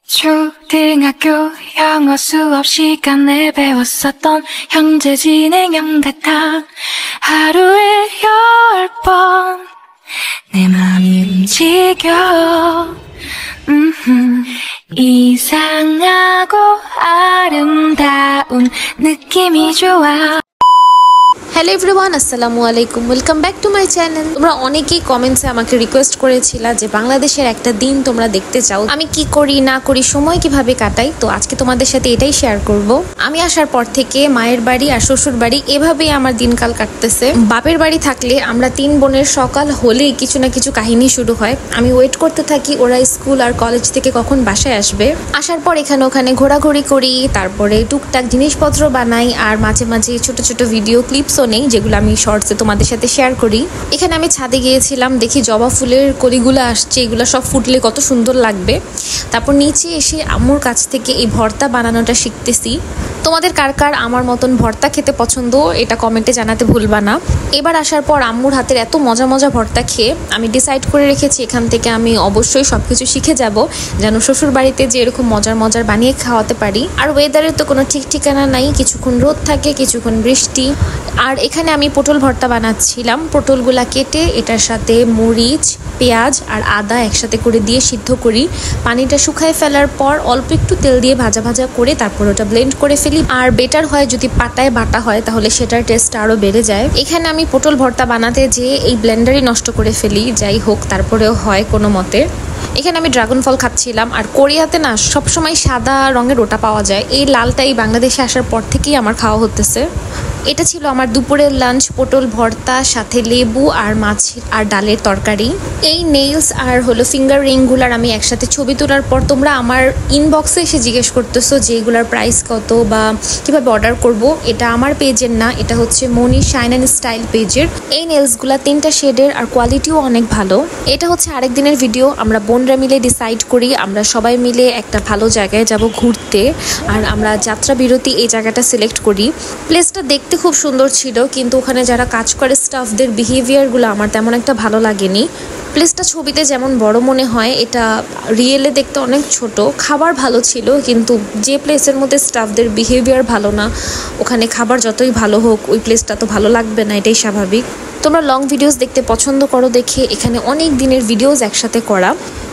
초등학교 영어 수업 시간에 배웠었던 형제 진행형 같아. 하루에 10번 내 맘이 움직여. 이상하고 아름다운 느낌이 좋아. Hello everyone, আসসালামু আলাইকুম, welcome back to my channel. তোমরা অনেকেই কমেন্টসে আমাকে রিকোয়েস্ট করেছিলা যে বাংলাদেশের একটা দিন তোমরা দেখতে চাও, আমি কি করি না করি, সময় কিভাবে কাটাই। তো আজকে তোমাদের সাথে এটাই শেয়ার করব। আমি আসার পর থেকে মায়ের বাড়ি আর শ্বশুর বাড়ি এভাবেই আমার দিনকাল কাটতেছে। বাপের বাড়ি থাকলে আমরা 3 বোনের সকাল হলেই কিছু না কিছু কাহিনী শুরু হয়। আমি ওয়েট করতে থাকি ওরা স্কুল আর কলেজ থেকে কখন বাসায় আসবে। আসার পর এখানে ওখানে ঘোরাঘুরি করি, তারপরে টুকটাক জিনিসপত্র বানাই, আর মাঝে মাঝে ছোট ছোট ভিডিও ক্লিপস নেই যেগুলো আমি শর্টসে তোমাদের সাথে শেয়ার করি। এখানে আমি ছাদে গিয়েছিলাম, দেখি জবা ফুলের কলিগুলো আসছে, এগুলো সব ফুটলে কত সুন্দর লাগবে। তারপর নিচে এসে আম্মুর কাছ থেকে এই ভর্তা বানানোটা শিখতেছি। তোমাদের কার কার আমার মতন ভর্তা খেতে পছন্দ এটা কমেন্টে জানাতে ভুলবা না। এবার আসার পর আম্মুর হাতের এত মজা মজা ভর্তা খেয়ে আমি ডিসাইড করে রেখেছি এখান থেকে আমি অবশ্যই সবকিছু শিখে যাব, যেন শ্বশুর বাড়িতে যে এরকম মজার মজার বানিয়ে খাওয়াতে পারি। আর ওয়েদারের তো কোনো ঠিক ঠিকানা নাই, কিছুক্ষণ রোদ থাকে, কিছুক্ষণ বৃষ্টি। আর এখানে আমি পটল ভর্তা বানাচ্ছিলাম। পটলগুলা কেটে এটার সাথে মরিচ, পেঁয়াজ আর আদা একসাথে করে দিয়ে সিদ্ধ করি। পানিটা শুকায় ফেলার পর অল্প একটু তেল দিয়ে ভাজা ভাজা করে তারপর ওটা ব্লেন্ড করে ফেলি। আর বেটার হয় যদি পাটায় বাটা হয়, তাহলে সেটার টেস্ট আরও বেড়ে যায়। এখানে আমি পটল ভর্তা বানাতে যেয়ে এই ব্লেন্ডারই নষ্ট করে ফেলি, যাই হোক তারপরেও হয় কোনো মতে। এখানে আমি ড্রাগন ফল খাচ্ছিলাম। আর কোরিয়াতে না সবসময় সাদা রঙের ওটা পাওয়া যায়, এই লালটা এই বাংলাদেশে আসার পর থেকেই আমার খাওয়া হতেছে। এটা ছিল আমার দুপুরের লাঞ্চ, পটল ভর্তা সাথে লেবু আর মাছ আর ডালের তরকারি। এই নেইলস আর হলো ফিঙ্গার রিংগুলার আমি একসাথে ছবি তোলার পর তোমরা আমার ইনবক্সে এসে জিজ্ঞেস করতেছো যে এগুলার প্রাইস কত বা কিভাবে অর্ডার করব। এটা আমার পেজের না, এটা হচ্ছে মনি শাইন অ্যান্ড স্টাইল পেজের। এই নেইলসগুলা 3টা শেডের আর কোয়ালিটিও অনেক ভালো। এটা হচ্ছে আরেক দিনের ভিডিও। আমরা বোনরা মিলে ডিসাইড করি আমরা সবাই মিলে একটা ভালো জায়গায় যাব ঘুরতে, আর আমরা যাত্রা বিরতি এই জায়গাটা সিলেক্ট করি। প্লেসটা দেখতে খুব সুন্দর ছিল, কিন্তু ওখানে যারা কাজ করে স্টাফদের বিহেভিয়ারগুলো আমার তেমন একটা ভালো লাগেনি। প্লেসটা ছবিতে যেমন বড় মনে হয়, এটা রিয়েলে দেখতে অনেক ছোট। খাবার ভালো ছিল, কিন্তু যে প্লেসের মধ্যে স্টাফদের বিহেভিয়ার ভালো না, ওখানে খাবার যতই ভালো হোক ওই প্লেসটা তো ভালো লাগবে না, এটাই স্বাভাবিক। তোমরা লং ভিডিওস দেখতে পছন্দ করো দেখে এখানে অনেক দিনের ভিডিওস একসাথে করা।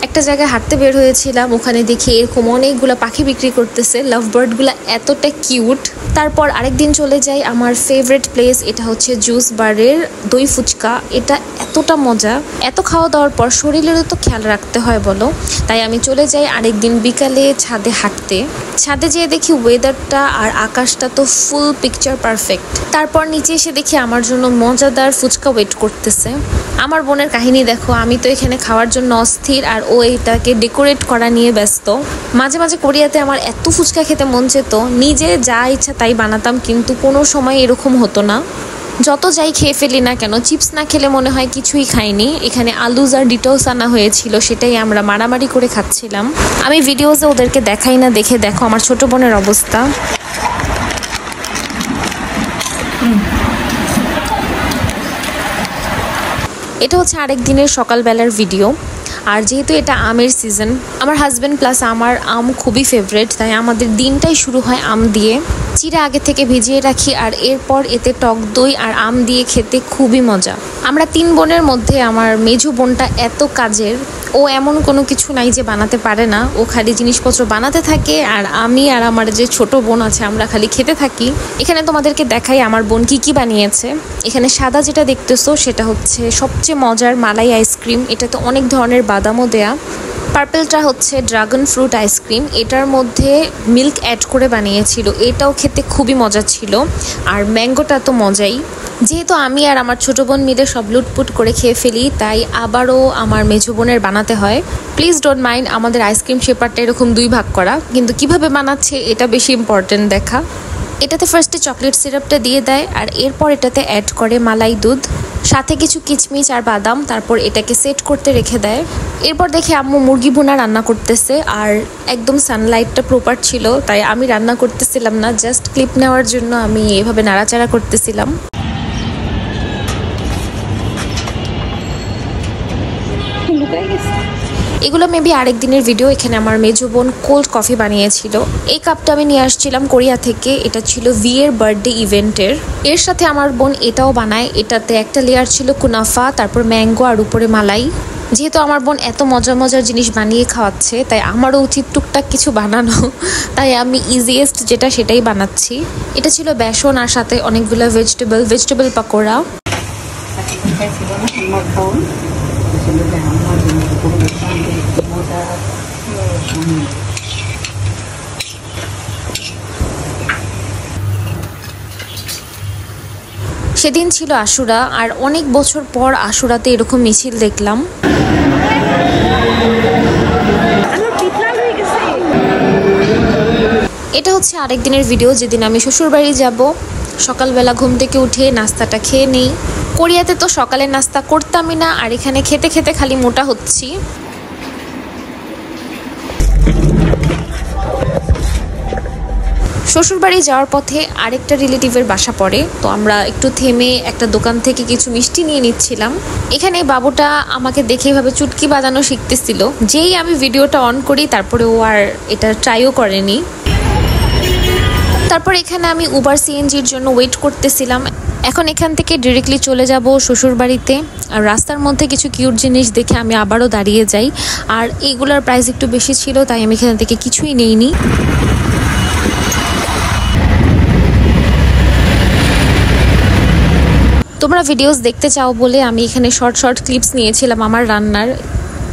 একটা জায়গায় হাঁটতে বের হয়েছিলাম, ওখানে দেখি এরকম অনেকগুলো পাখি বিক্রি করতেছে, লাভ বার্ডগুলো এতটা কিউট। তারপর আরেকদিন চলে যাই আমার ফেভারিট প্লেস, এটা হচ্ছে জুস বারের দই ফুচকা। এটা এতটা মজা, এত খাওয়া দাওয়ার পর শরীরেরও তো খেয়াল রাখতে হয় বলো। তাই আমি চলে যাই আরেকদিন বিকালে ছাদে হাঁটতে। ছাদে যেয়ে দেখি ওয়েদারটা আর আকাশটা তো ফুল পিকচার পারফেক্ট। তারপর নিচে এসে দেখি আমার জন্য মজাদার ফুচকা ওয়েট করতেছে। আমার বোনের কাহিনী দেখো, আমি তো এখানে খাওয়ার জন্য অস্থির আর ও এটাকে ডেকোরেট করা নিয়ে ব্যস্ত। মাঝে মাঝে কোরিয়াতে আমার এত ফুচকা খেতে মন চেত, নিজে যা ইচ্ছা তাই বানাতাম, কিন্তু কোনো সময় এরকম হতো না। যত যাই খেয়ে ফেলি না কেন, চিপস না খেলে মনে হয় কিছুই খাইনি। এখানে আলুজ আর ডিটোস আনা হয়েছিল, সেটাই আমরা মারামারি করে খাচ্ছিলাম। আমি ভিডিওসে ওদেরকে দেখাই না দেখে দেখো আমার ছোট বোনের অবস্থা। এটা হচ্ছে আরেক দিনের সকালবেলার ভিডিও। আর যেহেতু এটা আমের সিজন, আমার হাজব্যান্ড প্লাস আমার আম খুবই ফেভারিট, তাই আমাদের দিনটাই শুরু হয় আম দিয়ে। চিড়া আগে থেকে ভিজিয়ে রাখি, আর এরপর এতে টক দই আর আম দিয়ে খেতে খুবই মজা। আমরা 3 বোনের মধ্যে আমার মেজো বোনটা এত কাজের, ও এমন কোনো কিছু নাই যে বানাতে পারে না, ও খালি জিনিসপত্র বানাতে থাকে, আর আমি আর আমার যে ছোট বোন আছে আমরা খালি খেতে থাকি। এখানে তোমাদেরকে দেখাই আমার বোন কি কি বানিয়েছে। এখানে সাদা যেটা দেখতেছো সেটা হচ্ছে সবচেয়ে মজার মালাই আইসক্রিম, এটাতে অনেক ধরনের বাদামও দেয়া। পার্পেলটা হচ্ছে ড্রাগন ফ্রুট আইসক্রিম, এটার মধ্যে মিল্ক অ্যাড করে বানিয়েছিল, এটাও খেতে খুবই মজা ছিল। আর ম্যাঙ্গোটা তো মজাই। যেহেতু আমি আর আমার ছোটো বোন মিলে সব লুটপুট করে খেয়ে ফেলি, তাই আবারও আমার মেজো বোনের বানাতে হয়। প্লিজ ডোন্ট মাইন্ড আমাদের আইসক্রিম শেপারটা এরকম 2 ভাগ করা, কিন্তু কিভাবে বানাচ্ছে এটা বেশি ইম্পর্টেন্ট দেখা। এটাতে ফার্স্টে চকলেট সিরাপটা দিয়ে দেয়, আর এরপর এটাতে অ্যাড করে মালাই দুধ, সাথে কিছু কিচমিচ আর বাদাম, তারপর এটাকে সেট করতে রেখে দেয়। এরপর দেখে আম্মু মুরগি ভুনা রান্না করতেছে, আর একদম সানলাইটটা প্রপার ছিল, তাই আমি রান্না করতেছিলাম না, জাস্ট ক্লিপ নেওয়ার জন্য আমি এভাবে নাড়াচাড়া করতেছিলাম। লুকাই গেছে। এগুলো মেবি আরেক দিনের ভিডিও। এখানে আমার মেজো বোন কোল্ড কফি বানিয়েছিল। এই কাপটা আমি নিয়ে আসছিলাম কোরিয়া থেকে। এটা ছিল ভি এর বার্থডে ইভেন্টের। এর সাথে আমার বোন এটাও বানায়। এটাতে একটা লেয়ার ছিল কুনাফা, তারপর ম্যাঙ্গো আর উপরে মালাই। যেহেতু আমার বোন এত মজার মজার জিনিস বানিয়ে খাওয়াচ্ছে, তাই আমারও উচিত টুকটাক কিছু বানানো। তাই আমি ইজিয়েস্ট যেটা সেটাই বানাচ্ছি। এটা ছিল বেসন আর সাথে অনেকগুলো ভেজিটেবল পাকোড়া। সেদিন ছিল আশুরা, আর অনেক বছর পর আশুরাতে এরকম মিছিল দেখলাম। এটা হচ্ছে আরেক দিনের ভিডিও, যেদিন আমি শ্বশুরবাড়ি যাব। সকালবেলা ঘুম থেকে উঠে নাস্তাটা খেয়ে নেই। কোরিয়াতে তো সকালের নাস্তা করতামই না, আর এখানে খেতে খেতে খালি মোটা হচ্ছি। শ্বশুরবাড়ি যাওয়ার পথে আরেকটা রিলেটিভের বাসা পড়ে, তো আমরা একটু থেমে একটা দোকান থেকে কিছু মিষ্টি নিয়ে নিচ্ছিলাম। এখানে বাবুটা আমাকে দেখে এভাবে চুটকি বাজানো শিখতেছিল। যেই আমি ভিডিওটা অন করি, তারপরে ও আর এটা ট্রাইও করেনি। তারপর এখানে আমি উবার সিএনজির জন্য ওয়েট করতেছিলাম। এখন এখান থেকে ডিরেক্টলি চলে যাব শ্বশুরবাড়িতে। আর রাস্তার মধ্যে কিছু কিউট জিনিস দেখে আমি আবারও দাঁড়িয়ে যাই। আর এগুলোর প্রাইস একটু বেশি ছিল, তাই আমি এখান থেকে কিছুই নেইনি। তোমরা ভিডিওস দেখতে চাও বলে আমি এখানে শর্ট ক্লিপস নিয়েছিলাম আমার রান্নার।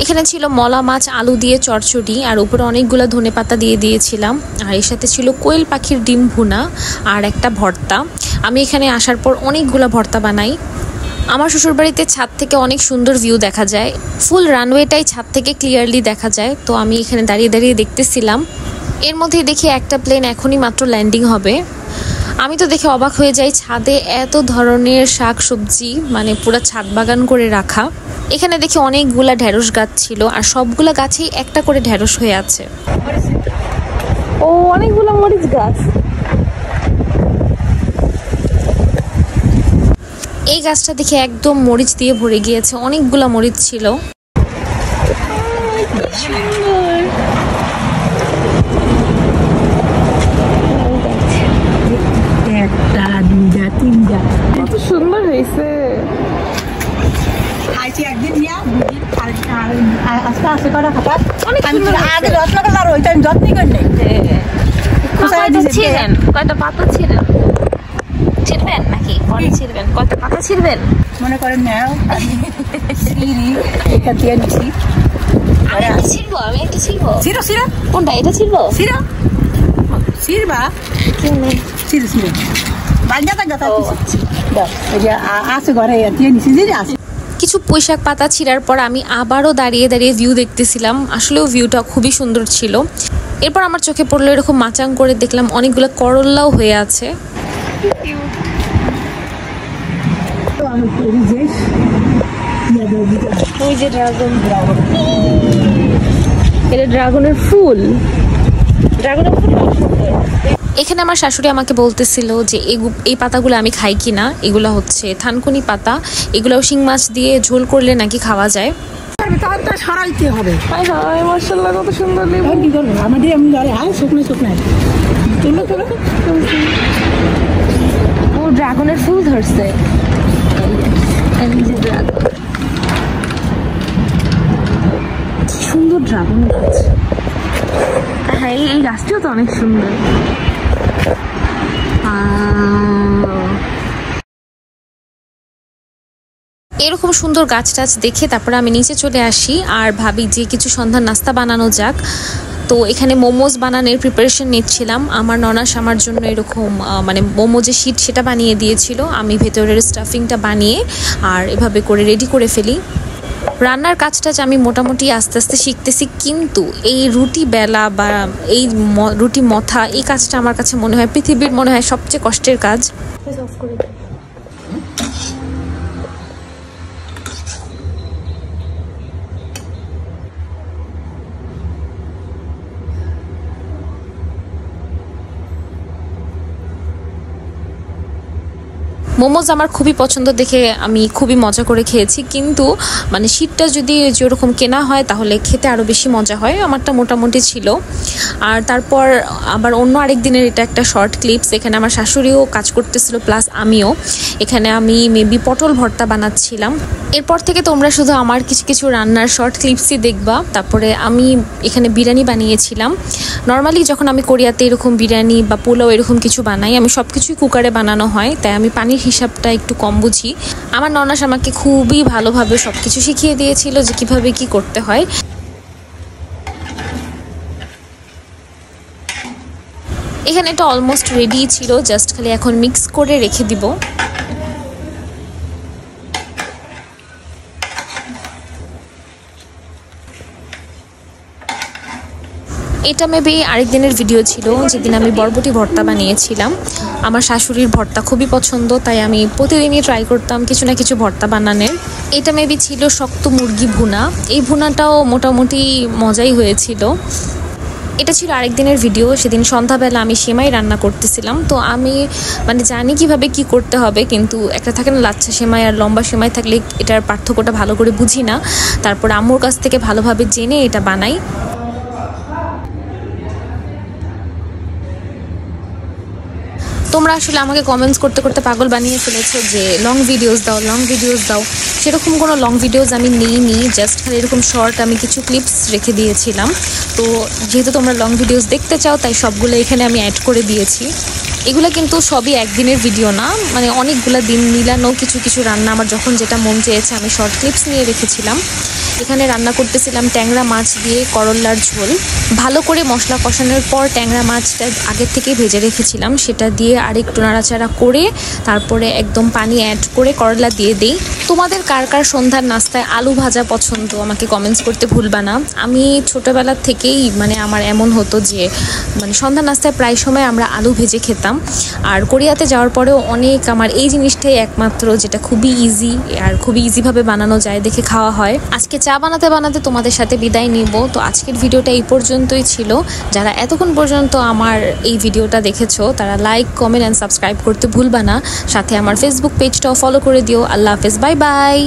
এখানে ছিল মলা মাছ আলু দিয়ে চচ্চড়ি, আর উপরে অনেকগুলো ধনেপাতা দিয়ে দিয়েছিলাম। আর এর সাথে ছিল কোয়েল পাখির ডিম ভুনা আর একটা ভর্তা। আমি এখানে আসার পর অনেকগুলো ভর্তা বানাই। আমার শ্বশুরবাড়িতে ছাদ থেকে অনেক সুন্দর ভিউ দেখা যায়। ফুল রানওয়েটাই ছাদ থেকে ক্লিয়ারলি দেখা যায়। তো আমি এখানে দাঁড়িয়ে দাঁড়িয়ে দেখতেছিলাম। এর মধ্যেই দেখি একটা প্লেন এখনই মাত্র ল্যান্ডিং হবে। আমি তো দেখে অবাক হয়ে যাই, ছাদে এত ধরনের শাক সবজি, মানে পুরো ছাদ বাগান করে রাখা। এখানে দেখি অনেকগুলা ঢেঁড়স গাছ ছিল, আর সবগুলা গাছেই একটা করে ঢেঁড়স হয়ে আছে। ও অনেকগুলো মরিচ গাছ। এই গাছটা দেখে একদম মরিচ দিয়ে ভরে গিয়েছে, অনেকগুলা মরিচ ছিল। কত সুন্দর হয়েছে। কয়টা পাতা ছিলেন? ছিড়বেন নাকি পরে ছিড়বেন? কয়টা পাতা ছিড়বেন মনে করেন? নাও এটা দিয়ে নিচ্ছি। ছিড়বো, আমি একটা ছিড়বো। ছিড়ো ছিড়ো। কোনটা? এটা ছিড়বো? ছিড়ো ছিড়বা। ছিড়ো ছিড়ো বাজা বাজা আছে ঘরে দিয়ে নিচ্ছি। যে আছে কিছু পুঁইশাক পাতা ছিঁড়ার পর আমি আবারও দাঁড়িয়ে দাঁড়িয়ে ভিউ দেখতেছিলাম। আসলেও ভিউটা খুবই সুন্দর ছিল। এরপর আমার চোখে পড়লো এরকম মাচাং করে দেখলাম অনেকগুলো করল্লাও হয়ে আছে। ওই যে ড্রাগন, এটা ড্রাগনের ফুল। ড্রাগনের ফুল সুন্দর। এখানে আমার শাশুড়ি আমাকে বলতেছিল যে এই পাতাগুলো আমি খাই কিনা। এগুলো হচ্ছে থানকুনি পাতা। এগুলো শিং মাছ দিয়ে ঝোল করলে নাকি খাওয়া যায়। সরাইতে হবে। মাশাআল্লাহ কত সুন্দর লেবু। কি করবো আমাদের এমনি ধরে হাই শুকনো শুকনো তুলো তুলো। ও ড্রাগনের ফুল ধরছে। সুন্দর ড্রাগন গাছ। হ্যাঁ এই গাছটিও তো অনেক সুন্দর। এরকম সুন্দর গাছ টাছ দেখে তারপরে আমি নিচে চলে আসি আর ভাবি যে কিছু সন্ধ্যার নাস্তা বানানো যাক। তো এখানে মোমোজ বানানোর প্রিপারেশন নিচ্ছিলাম। আমার ননাস আমার জন্য এরকম মানে মোমো যে শীট সেটা বানিয়ে দিয়েছিল। আমি ভেতরের স্টাফিংটা বানিয়ে আর এভাবে করে রেডি করে ফেলি। রান্নার কাজটা আমি মোটামুটি আস্তে আস্তে শিখতেছি, কিন্তু এই রুটি বেলা বা এই রুটি মথা এই কাজটা আমার কাছে মনে হয় পৃথিবীর মনে হয় সবচেয়ে কষ্টের কাজ। মোমোজ আমার খুবই পছন্দ দেখে আমি খুবই মজা করে খেয়েছি, কিন্তু মানে শীতটা যদি যেরকম কেনা হয় তাহলে খেতে আরও বেশি মজা হয়। আমারটা মোটামুটি ছিল। আর তারপর আবার অন্য আরেক দিনের এটা একটা শর্ট ক্লিপস। এখানে আমার শাশুড়িও কাজ করতেছিল, প্লাস আমিও। এখানে আমি মেবি পটল ভর্তা বানাচ্ছিলাম। এরপর থেকে তোমরা শুধু আমার কিছু কিছু রান্নার শর্ট ক্লিপসই দেখবা। তারপরে আমি এখানে বিরিয়ানি বানিয়েছিলাম। নর্মালি যখন আমি কোরিয়াতে এরকম বিরিয়ানি বা পোলাও এরকম কিছু বানাই, আমি সব কিছুই কুকারে বানানো হয়, তাই আমি পানির হিসাবটা একটু কম বুঝি। আমার ননাস আমাকে খুবই ভালোভাবে সব কিছু শিখিয়ে দিয়েছিল যে কিভাবে কি করতে হয়। এখানে এটা অলমোস্ট রেডি ছিল, জাস্ট খালি এখন মিক্স করে রেখে দিব। এটা মেবি আরেক দিনের ভিডিও ছিল, যেদিন আমি বরবটি ভর্তা বানিয়েছিলাম। আমার শাশুড়ির ভর্তা খুবই পছন্দ, তাই আমি প্রতিদিনই ট্রাই করতাম কিছু না কিছু ভর্তা বানানোর। এটা মেবি ছিল শক্ত মুরগি ভুনা। এই ভুনাটাও মোটামুটি মজাই হয়েছিল। এটা ছিল আরেক দিনের ভিডিও। সেদিন সন্ধ্যাবেলা আমি সেমাই রান্না করতেছিলাম। তো আমি মানে জানি কিভাবে কি করতে হবে, কিন্তু একটা থাকে না লাচ্ছা সেমাই আর লম্বা সেমাই থাকলে এটার পার্থক্যটা ভালো করে বুঝি না। তারপর আম্মুর কাছ থেকে ভালোভাবে জেনে এটা বানাই। তোমরা আসলে আমাকে কমেন্টস করতে করতে পাগল বানিয়ে ফেলেছো যে লং ভিডিওস দাও, লং ভিডিওস দাও। সেরকম কোনো লং ভিডিওস আমি নিইনি, জাস্ট খালি এরকম শর্ট আমি কিছু ক্লিপস রেখে দিয়েছিলাম। তো যেহেতু তোমরা লং ভিডিওস দেখতে চাও, তাই সবগুলো এখানে আমি অ্যাড করে দিয়েছি। এগুলো কিন্তু সবই একদিনের ভিডিও না, মানে অনেকগুলো দিন মিলানো কিছু কিছু রান্না। আমার যখন যেটা মন চেয়েছে আমি শর্ট ক্লিপস নিয়ে রেখেছিলাম। এখানে রান্না করতেছিলাম ট্যাংরা মাছ দিয়ে করলার ঝোল। ভালো করে মশলা কষানোর পর ট্যাংরা মাছটা আগের থেকেই ভেজে রেখেছিলাম, সেটা দিয়ে আর একটু নাড়াচাড়া করে তারপরে একদম পানি অ্যাড করে করলা দিয়ে দিই। তোমাদের কার কার সন্ধ্যার নাস্তায় আলু ভাজা পছন্দ আমাকে কমেন্টস করতে ভুলবা না। আমি ছোটোবেলা থেকেই মানে আমার এমন হতো যে মানে সন্ধ্যার নাস্তায় প্রায় সময় আমরা আলু ভেজে খেতাম। আর কোরিয়াতে যাওয়ার পরেও অনেক আমার এই জিনিসটাই একমাত্র যেটা খুবই ইজি আর খুবই ইজিভাবে বানানো যায় দেখে খাওয়া হয়। আজকে চা বানাতে বানাতে তোমাদের সাথে বিদায় নিব। তো আজকের ভিডিওটা এই পর্যন্তই ছিল। যারা এতক্ষণ পর্যন্ত আমার এই ভিডিওটা দেখেছো তারা লাইক, কমেন্ট অ্যান্ড সাবস্ক্রাইব করতে ভুলবা না। সাথে আমার ফেসবুক পেজটাও ফলো করে দিও। আল্লাহ হাফেজ, বাই বাই।